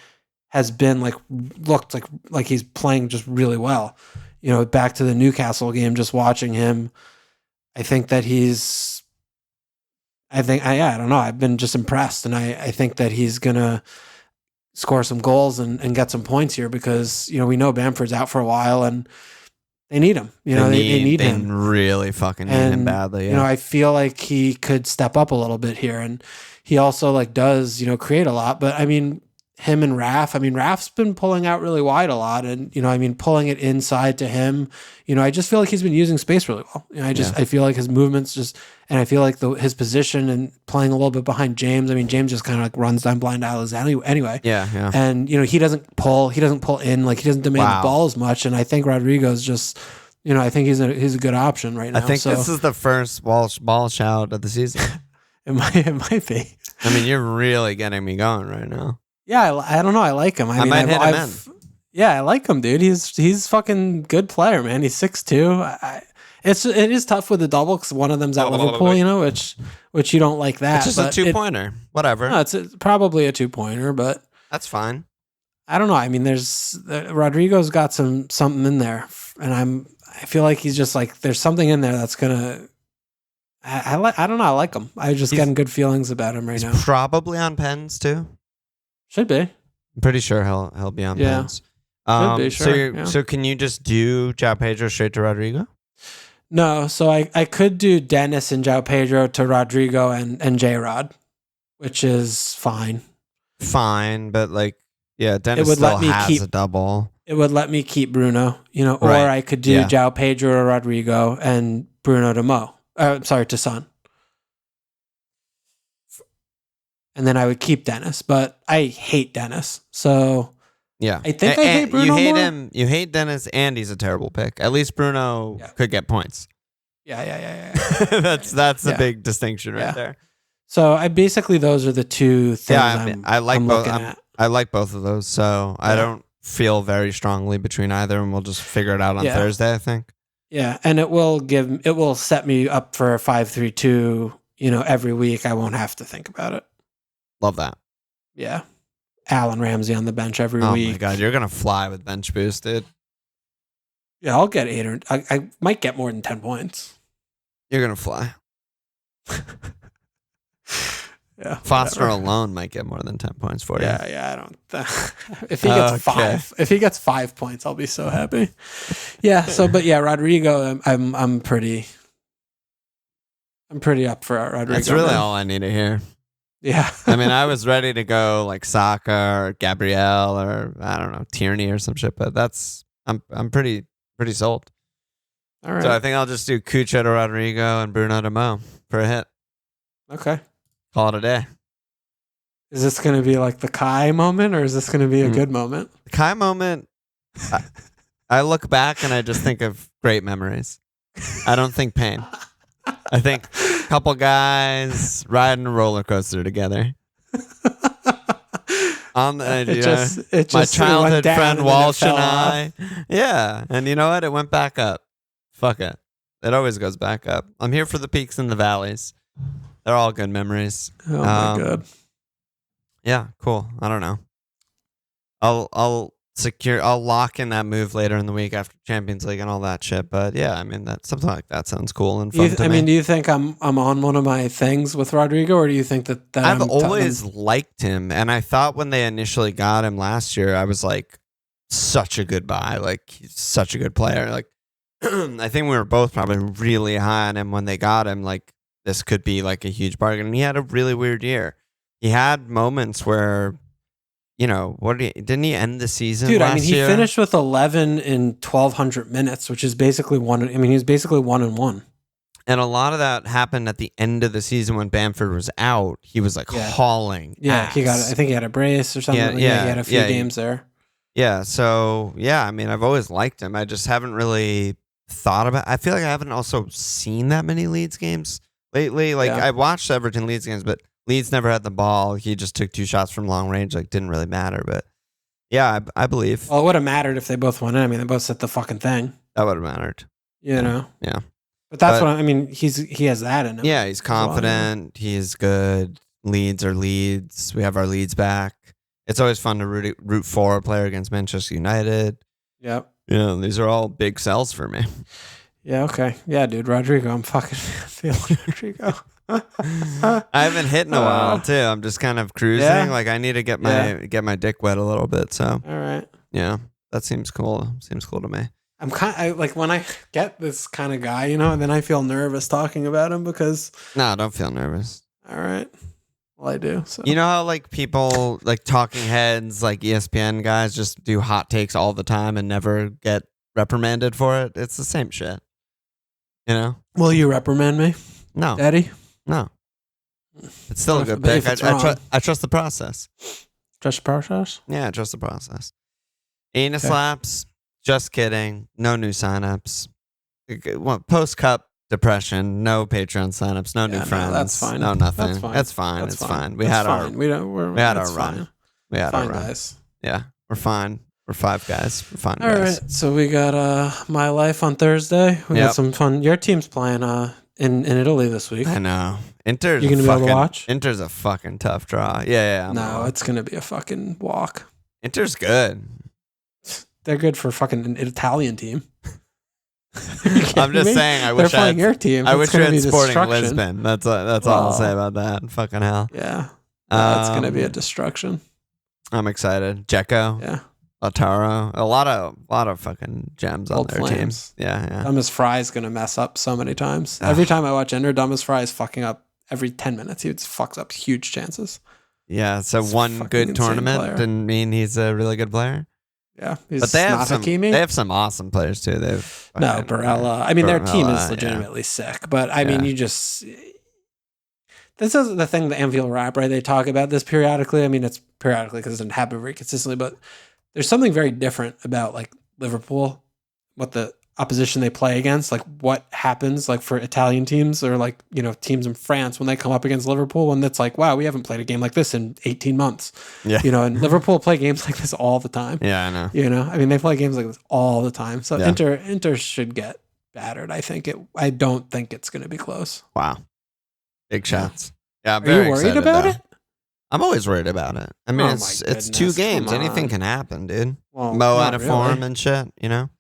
has been looked like he's playing just really well. Back to the Newcastle game, just watching him, I think that I don't know. I've been just impressed, and I think that he's gonna score some goals and get some points here because we know Bamford's out for a while and they need him. They need him. They really fucking need him badly. Yeah. I feel like he could step up a little bit here, and he also does create a lot. But I mean, him and Raf's been pulling out really wide a lot, and pulling it inside to him. I just feel like he's been using space really well. I feel like his movements and I feel like his position and playing a little bit behind James. I mean, James just kind of runs down blind alleys anyway. Yeah. And he doesn't pull in, he doesn't demand the ball as much. And I think Rodrigo's just, I think he's a good option right now. I think this is the first ball shout of the season. It might be. I mean, you're really getting me going right now. Yeah, I don't know. I like him. I might hit him in. Yeah, I like him, dude. He's fucking good player, man. He's 6'2". It is tough with the double because one of them's at Liverpool, which you don't like that. It's just a 2-pointer. Whatever. No, it's probably a 2-pointer, but that's fine. I don't know. I mean, Rodrigo's got something in there, and I feel like he's just like there's something in there that's gonna. I don't know. I like him. I'm just getting good feelings about him right now. He's probably on pens too. Should be. I'm pretty sure he'll be on pens. Should be, sure. So can you just do João Pedro straight to Rodrigo? No, so I could do Dennis and João Pedro to Rodrigo and J-Rod, which is fine. Fine, but Dennis still has a double. It would let me keep Bruno, or I could do João Pedro to Rodrigo and Bruno to Mo. To Son. And then I would keep Dennis, but I hate Dennis. So yeah, I think I hate Bruno. You hate more. him. You hate Dennis, and he's a terrible pick. At least Bruno could get points. Yeah. That's the big distinction right there. So those are the two things. Yeah, I like both of those. So I don't feel very strongly between either, and we'll just figure it out on Thursday, I think. Yeah, and it will set me up for a 5-3-2. Every week I won't have to think about it. Love that. Yeah. Alan Ramsey on the bench every week. Oh my God, you're going to fly with bench boost, dude. Yeah, I'll get 8 or I might get more than 10 points. You're going to fly. Yeah. Foster alone might get more than 10 points for you. Yeah. I don't. If he gets 5 points, I'll be so happy. Yeah. So, but yeah, Rodrigo, I'm pretty up for Rodrigo. That's really all I need to hear. Yeah. I mean, I was ready to go like Saka or Gabrielle or I don't know, Tierney or some shit, but I'm pretty sold. All right. So I think I'll just do Kucha to Rodrigo and Bruno to Mo for a hit. Okay. Call it a day. Is this going to be like the Kai moment, or is this going to be a good moment? The Kai moment, I look back and I just think of great memories. I don't think pain. I think a couple guys riding a roller coaster together. On the my childhood friend Walsh and I. Yeah. And you know what? It went back up. Fuck it. It always goes back up. I'm here for the peaks and the valleys. They're all good memories. Oh my God. Yeah, cool. I don't know. I'll lock in that move later in the week after Champions League and all that shit. But yeah, I mean that something like that sounds cool and fun to me. Do you think I'm on one of my things with Rodrigo, or do you think that I've always liked him, and I thought when they initially got him last year, I was like, such a good buy. Like he's such a good player. Like I think we were both probably really high on him when they got him. Like this could be like a huge bargain. And he had a really weird year. He had moments where, you know, didn't he end the season? Dude, last he year? finished with 11 in 1,200 minutes, which is basically he was basically 1-1. And a lot of that happened at the end of the season when Bamford was out. He was like hauling. Yeah, ass. I think he had a brace or something. He had a few games there. Yeah, so yeah, I mean, I've always liked him. I just haven't really thought about. I feel like I haven't also seen that many Leeds games lately. Like I watched Everton Leeds games, but Leeds never had the ball. He just took 2 shots from long range. Like didn't really matter. But yeah, I believe. Well, it would have mattered if they both won it. I mean, they both set the fucking thing. That would have mattered. You know. Yeah. But that's what I mean. He has that in him. Yeah, he's confident. He's good. Leeds are Leeds. We have our Leeds back. It's always fun to root for a player against Manchester United. Yep. You know, these are all big sells for me. Yeah, okay. Yeah, dude, Rodrigo. I'm fucking feeling Rodrigo. I haven't hit in a while too. I'm just kind of cruising. Yeah. Like I need to get my dick wet a little bit. So all right. Yeah, that seems cool. Seems cool to me. I'm like when I get this kind of guy, you know, and then I feel nervous talking about him because. No, don't feel nervous. All right. Well, I do. So. You know how like people like talking heads, like ESPN guys, just do hot takes all the time and never get reprimanded for it. It's the same shit. You know? Will you reprimand me? No, Eddie. No. It's still a good pick. I trust the process. Trust the process? Yeah, I trust the process. Anus slaps. Just kidding. No new signups. Post cup depression. No Patreon signups. No new friends. That's fine. No nothing. That's fine. It's fine. We had our run. We had our run. Guys. Yeah, we're fine. We're 5 guys. We're fine. All guys. right. So we got My Life on Thursday. We got some fun. Your team's playing in Italy this week. I know. Inter's you gonna be able to watch? Inter's a fucking tough draw. Yeah. No, it's gonna be a fucking walk. Inter's good. They're good for fucking an Italian team. I'm just saying. I wish they're playing your team. I wish we had Sporting Lisbon. That's all I'll say about that. Fucking hell. Yeah. It's gonna be a destruction. I'm excited. Dzeko. Yeah. Lautaro. A lot of fucking gems on their teams. Yeah. Dumbass Fry's gonna mess up so many times. Every time I watch Ender, Dumbass Fry is fucking up every 10 minutes. He fucks up huge chances. Yeah. So one good tournament didn't mean he's a really good player. Yeah, but they have some awesome players too. Barella. I mean, their team is legitimately sick. But I mean, this is the thing. The Anfield Rap, right? They talk about this periodically. I mean, it's periodically because it doesn't happen very consistently. But there's something very different about like Liverpool, what the opposition they play against, like what happens like for Italian teams or like, you know, teams in France when they come up against Liverpool, when it's like, wow, we haven't played a game like this in 18 months. Yeah. You know, and Liverpool play games like this all the time. Yeah, I know. You know, I mean, they play games like this all the time. So Inter should get battered. I don't think it's going to be close. Wow. Big shots. Yeah. I'm Are you worried about it? I'm always worried about it. I mean, it's 2 games. Anything can happen, dude. Well, Mo out of form and shit, you know?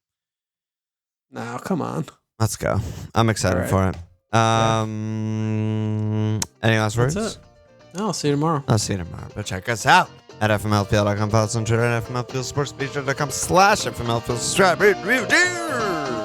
No, come on. Let's go. I'm excited for it. Any last words? That's it. I'll see you tomorrow. I'll see you tomorrow. But check us out at FMLPL.com. Follow us on Twitter at FMLPL Sports. Be sure to come /FMLPL. Subscribe, rate, review.